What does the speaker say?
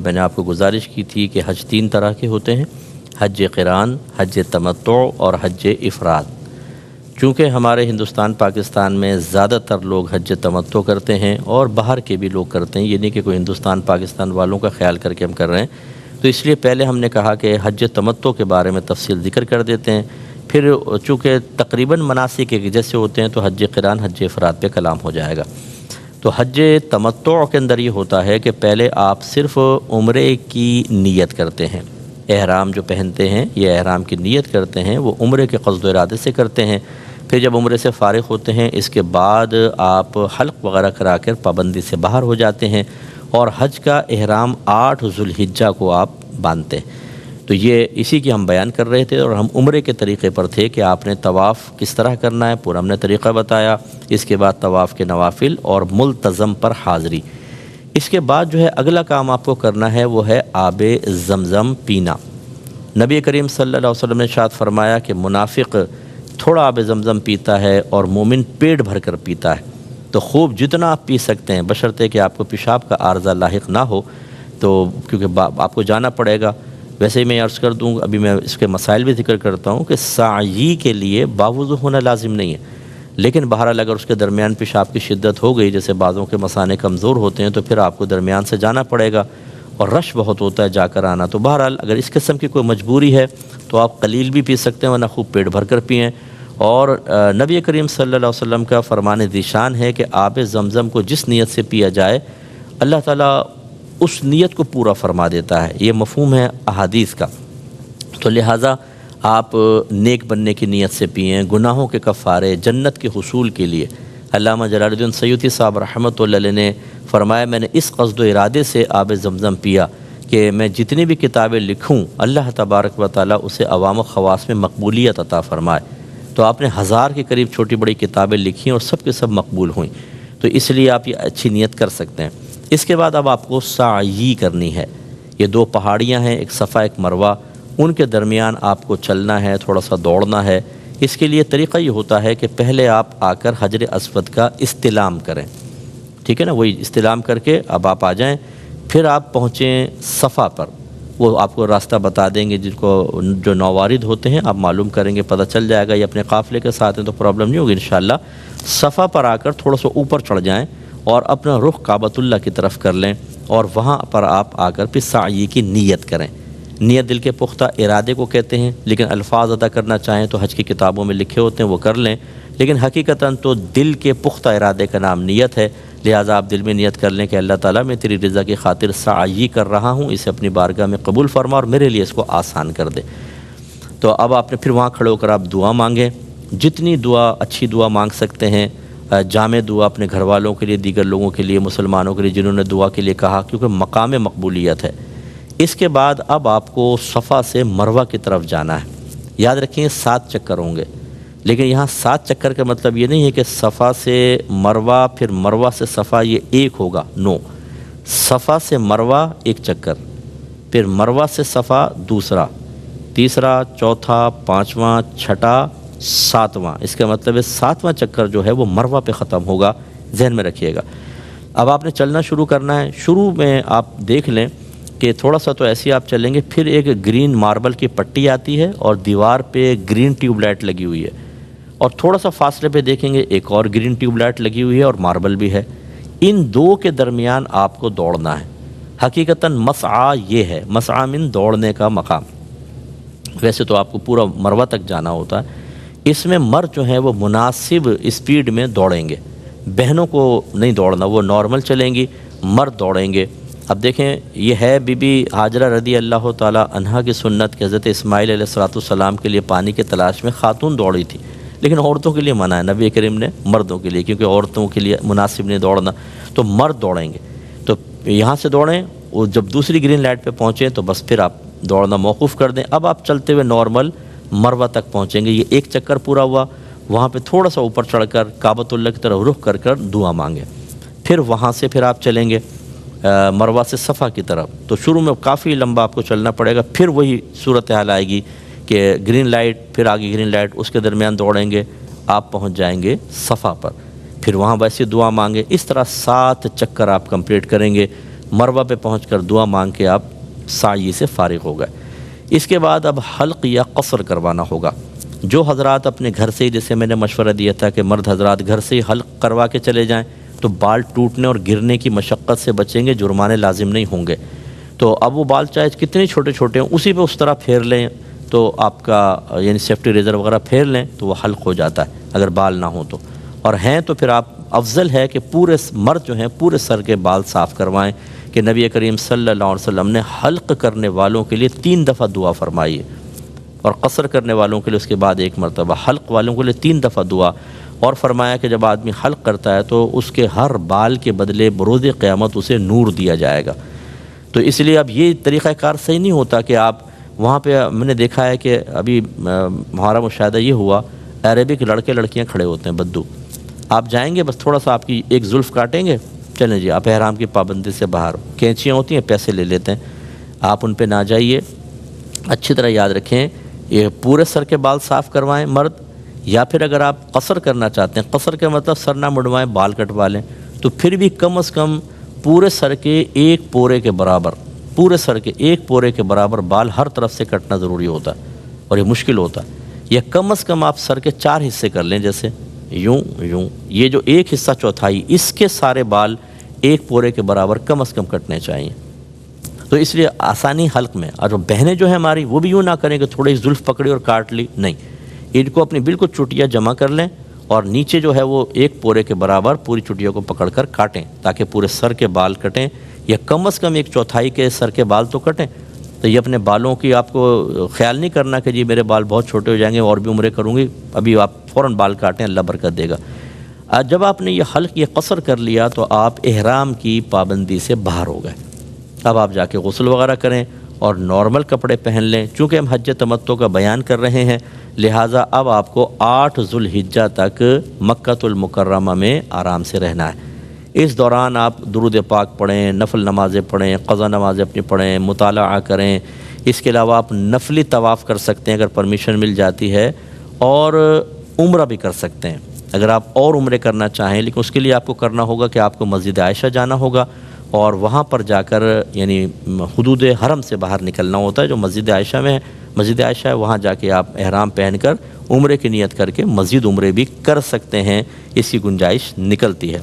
میں نے آپ کو گزارش کی تھی کہ حج 3 طرح کے ہوتے ہیں، حج قران، حج تمتع اور حج افراد۔ چونکہ ہمارے ہندوستان پاکستان میں زیادہ تر لوگ حج تمتع کرتے ہیں اور باہر کے بھی لوگ کرتے ہیں، یہ نہیں کہ کوئی ہندوستان پاکستان والوں کا خیال کر کے ہم کر رہے ہیں، تو اس لیے پہلے ہم نے کہا کہ حج تمتع کے بارے میں تفصیل ذکر کر دیتے ہیں، پھر چونکہ تقریباً مناسک ایک جیسے ہوتے ہیں تو حج قران، حج افراد پہ کلام ہو جائے گا۔ تو حج تمتع کے اندر یہ ہوتا ہے کہ پہلے آپ صرف عمرے کی نیت کرتے ہیں، احرام جو پہنتے ہیں یہ احرام کی نیت کرتے ہیں، وہ عمرے کے قصد و ارادے سے کرتے ہیں۔ پھر جب عمرے سے فارغ ہوتے ہیں اس کے بعد آپ حلق وغیرہ کرا کر پابندی سے باہر ہو جاتے ہیں اور حج کا احرام 8 ذو الحجہ کو آپ باندھتے ہیں۔ تو یہ اسی کی ہم بیان کر رہے تھے اور ہم عمرے کے طریقے پر تھے کہ آپ نے طواف کس طرح کرنا ہے، پورا ہم نے طریقہ بتایا۔ اس کے بعد طواف کے نوافل اور ملتزم پر حاضری۔ اس کے بعد جو ہے اگلا کام آپ کو کرنا ہے وہ ہے آب زمزم پینا۔ نبی کریم صلی اللہ علیہ وسلم نے ارشاد فرمایا کہ منافق تھوڑا آب زمزم پیتا ہے اور مومن پیٹ بھر کر پیتا ہے۔ تو خوب جتنا آپ پی سکتے ہیں، بشرطے کہ آپ کو پیشاب کا عارضہ لاحق نہ ہو، تو کیونکہ آپ کو جانا پڑے گا۔ ویسے ہی میں عرض کر دوں، ابھی میں اس کے مسائل بھی ذکر کرتا ہوں کہ سعی کے لیے باوضو ہونا لازم نہیں ہے، لیکن بہرحال اگر اس کے درمیان پیشاب کی شدت ہو گئی، جیسے بعضوں کے مثانے کمزور ہوتے ہیں، تو پھر آپ کو درمیان سے جانا پڑے گا اور رش بہت ہوتا ہے جا کر آنا۔ تو بہرحال اگر اس قسم کی کوئی مجبوری ہے تو آپ قلیل بھی پی سکتے ہیں، ورنہ خوب پیٹ بھر کر پئیں۔ اور نبی کریم صلی اللہ علیہ وسلم کا فرمان ذیشان ہے کہ آب زمزم کو جس نیت سے پیا جائے اللہ تعالیٰ اس نیت کو پورا فرما دیتا ہے، یہ مفہوم ہے احادیث کا۔ تو لہٰذا آپ نیک بننے کی نیت سے پئیں، گناہوں کے کفارے، جنت کے حصول کے لیے۔ علامہ جلال الدین سیوطی صاحب رحمۃ اللہ علیہ نے فرمایا میں نے اس قصد و ارادے سے آب زمزم پیا کہ میں جتنی بھی کتابیں لکھوں اللہ تبارک و تعالیٰ اسے عوام و خواص میں مقبولیت عطا فرمائے۔ تو آپ نے 1000 کے قریب چھوٹی بڑی کتابیں لکھی اور سب کے سب مقبول ہوئیں، تو اس لیے آپ یہ اچھی نیت کر سکتے ہیں۔ اس کے بعد اب آپ کو سعی کرنی ہے۔ یہ 2 پہاڑیاں ہیں، ایک صفا ایک مروہ، ان کے درمیان آپ کو چلنا ہے، تھوڑا سا دوڑنا ہے۔ اس کے لیے طریقہ یہ ہوتا ہے کہ پہلے آپ آ کر حجر اسود کا استلام کریں، ٹھیک ہے نا، وہی استلام کر کے اب آپ آ جائیں، پھر آپ پہنچیں صفا پر۔ وہ آپ کو راستہ بتا دیں گے، جن کو جو نوارد ہوتے ہیں آپ معلوم کریں گے، پتہ چل جائے گا، یہ اپنے قافلے کے ساتھ ہیں تو پرابلم نہیں ہوگی انشاءاللہ۔ صفا پر آ کر تھوڑا سا اوپر چڑھ جائیں اور اپنا رخ کعبۃ اللہ کی طرف کر لیں اور وہاں پر آپ آ کر پھر سعی کی نیت کریں۔ نیت دل کے پختہ ارادے کو کہتے ہیں، لیکن الفاظ ادا کرنا چاہیں تو حج کی کتابوں میں لکھے ہوتے ہیں، وہ کر لیں، لیکن حقیقتاً تو دل کے پختہ ارادے کا نام نیت ہے۔ لہٰذا آپ دل میں نیت کر لیں کہ اللہ تعالیٰ میں تیری رضا کی خاطر سعی کر رہا ہوں، اسے اپنی بارگاہ میں قبول فرما اور میرے لیے اس کو آسان کر دے۔ تو اب آپ نے پھر وہاں کھڑے ہو کر آپ دعا مانگیں، جتنی دعا اچھی دعا مانگ سکتے ہیں، جامع دعا اپنے گھر والوں کے لیے، دیگر لوگوں کے لیے، مسلمانوں کے لیے جنہوں نے دعا کے لیے کہا، کیونکہ مقام مقبولیت ہے۔ اس کے بعد اب آپ کو صفا سے مروہ کی طرف جانا ہے۔ یاد رکھیں 7 چکر ہوں گے، لیکن یہاں 7 چکر کا مطلب یہ نہیں ہے کہ صفا سے مروہ پھر مروہ سے صفا یہ ایک ہوگا، نو، صفا سے مروہ 1 چکر، پھر مروہ سے صفا دوسرا، تیسرا، چوتھا، 5واں، چھٹا، 7واں۔ اس کا مطلب ہے 7واں چکر جو ہے وہ مروہ پہ ختم ہوگا، ذہن میں رکھیے گا۔ اب آپ نے چلنا شروع کرنا ہے۔ شروع میں آپ دیکھ لیں کہ تھوڑا سا تو ایسی آپ چلیں گے، پھر ایک گرین ماربل کی پٹی آتی ہے اور دیوار پہ گرین ٹیوب لائٹ لگی ہوئی ہے، اور تھوڑا سا فاصلے پہ دیکھیں گے ایک اور گرین ٹیوب لائٹ لگی ہوئی ہے اور ماربل بھی ہے۔ ان 2 کے درمیان آپ کو دوڑنا ہے۔ حقیقتاً مسعی یہ ہے، مسعی من دوڑنے کا مقام۔ ویسے تو آپ کو پورا مروہ تک جانا ہوتا ہے، اس میں مرد جو ہیں وہ مناسب اسپیڈ میں دوڑیں گے، بہنوں کو نہیں دوڑنا، وہ نارمل چلیں گی، مرد دوڑیں گے۔ اب دیکھیں یہ ہے بی بی ہاجرہ رضی اللہ تعالی عنہا کی سنت کہ حضرت اسماعیل علیہ السلام کے لیے پانی کی تلاش میں خاتون دوڑی تھی، لیکن عورتوں کے لیے منع ہے نبی کریم نے مردوں کے لیے، کیونکہ عورتوں کے لیے مناسب نہیں دوڑنا، تو مرد دوڑیں گے۔ تو یہاں سے دوڑیں، وہ جب دوسری گرین لائٹ پہ پہنچیں تو بس پھر آپ دوڑنا موقوف کر دیں۔ اب آپ چلتے ہوئے نارمل مروہ تک پہنچیں گے، یہ 1 چکر پورا ہوا۔ وہاں پہ تھوڑا سا اوپر چڑھ کر کعبۃ اللہ کی طرف رخ کر کر دعا مانگیں، پھر وہاں سے پھر آپ چلیں گے مروہ سے صفا کی طرف۔ تو شروع میں کافی لمبا آپ کو چلنا پڑے گا، پھر وہی صورتحال آئے گی کہ گرین لائٹ، پھر آگے گرین لائٹ، اس کے درمیان دوڑیں گے، آپ پہنچ جائیں گے صفا پر، پھر وہاں ویسے دعا مانگیں۔ اس طرح 7 چکر آپ کمپلیٹ کریں گے مروہ پہ پہنچ کر دعا مانگ کے آپ سعی سے فارغ ہو گئے۔ اس کے بعد اب حلق یا قصر کروانا ہوگا۔ جو حضرات اپنے گھر سے ہی، جیسے میں نے مشورہ دیا تھا کہ مرد حضرات گھر سے ہی حلق کروا کے چلے جائیں تو بال ٹوٹنے اور گرنے کی مشقت سے بچیں گے، جرمانے لازم نہیں ہوں گے۔ تو اب وہ بال چاہے کتنے چھوٹے چھوٹے ہوں اسی پہ اس طرح پھیر لیں تو آپ کا یعنی سیفٹی ریزر وغیرہ پھیر لیں تو وہ حلق ہو جاتا ہے اگر بال نہ ہوں تو، اور ہیں تو پھر آپ افضل ہے کہ پورے مرد جو ہیں پورے سر کے بال صاف کروائیں، کہ نبی کریم صلی اللہ علیہ وسلم نے حلق کرنے والوں کے لیے 3 دفعہ دعا فرمائی ہے، اور قصر کرنے والوں کے لیے اس کے بعد 1 مرتبہ، حلق والوں کے لیے 3 دفعہ دعا، اور فرمایا کہ جب آدمی حلق کرتا ہے تو اس کے ہر بال کے بدلے بروز قیامت اسے نور دیا جائے گا۔ تو اس لیے اب یہ طریقہ کار صحیح نہیں ہوتا کہ آپ وہاں پہ، میں نے دیکھا ہے کہ ابھی ہمارا مشاہدہ یہ ہوا، عربک لڑکے لڑکیاں کھڑے ہوتے ہیں بدو، آپ جائیں گے بس تھوڑا سا آپ کی ایک زلف کاٹیں گے، چلیں جی آپ احرام کی پابندی سے باہر ہو، کینچیاں ہوتی ہیں پیسے لے لیتے ہیں، آپ ان پہ نہ جائیے۔ اچھی طرح یاد رکھیں یہ پورے سر کے بال صاف کروائیں مرد، یا پھر اگر آپ قصر کرنا چاہتے ہیں، قصر کا مطلب سر نہ مڑوائیں بال کٹوا لیں، تو پھر بھی کم از کم پورے سر کے 1 پورے کے برابر، پورے سر کے 1 پورے کے برابر بال ہر طرف سے کٹنا ضروری ہوتا ہے، اور یہ مشکل ہوتا ہے۔ یا کم از کم آپ سر کے 4 حصے کر لیں، جیسے یوں یوں، یہ جو 1 حصہ چوتھائی اس کے سارے بال 1 پورے کے برابر کم از کم کٹنے چاہیے۔ تو اس لیے آسانی حلق میں، اور بہنیں جو ہیں ہماری وہ بھی یوں نہ کریں کہ تھوڑی زلف پکڑی اور کاٹ لی، نہیں، ان کو اپنی بالکل چٹیاں جمع کر لیں اور نیچے جو ہے وہ 1 پورے کے برابر پوری چٹیوں کو پکڑ کر کاٹیں تاکہ پورے سر کے بال کٹیں، یا کم از کم 1/4 کے سر کے بال تو کٹیں۔ تو یہ اپنے بالوں کی آپ کو خیال نہیں کرنا کہ جی میرے بال بہت چھوٹے ہو جائیں گے اور بھی عمریں کروں گی، ابھی آپ فوراً بال کاٹیں، اللہ برکت دے گا۔ جب آپ نے یہ حلق، یہ قصر کر لیا تو آپ احرام کی پابندی سے باہر ہو گئے۔ اب آپ جا کے غسل وغیرہ کریں اور نارمل کپڑے پہن لیں، چونکہ ہم حج تمتع کا بیان کر رہے ہیں، لہٰذا اب آپ کو 8 ذو الحجہ تک مکۃ المکرمہ میں آرام سے رہنا ہے۔ اس دوران آپ درود پاک پڑھیں، نفل نمازیں پڑھیں، قضا نمازیں اپنی پڑھیں، مطالعہ کریں۔ اس کے علاوہ آپ نفلی طواف کر سکتے ہیں اگر پرمیشن مل جاتی ہے، اور عمرہ بھی کر سکتے ہیں اگر آپ اور عمرے کرنا چاہیں، لیکن اس کے لیے آپ کو کرنا ہوگا کہ آپ کو مسجد عائشہ جانا ہوگا اور وہاں پر جا کر یعنی حدود حرم سے باہر نکلنا ہوتا ہے جو مسجد عائشہ میں ہے، مسجد عائشہ ہے، وہاں جا کے آپ احرام پہن کر عمرے کی نیت کر کے مزید عمرے بھی کر سکتے ہیں، اس کی گنجائش نکلتی ہے۔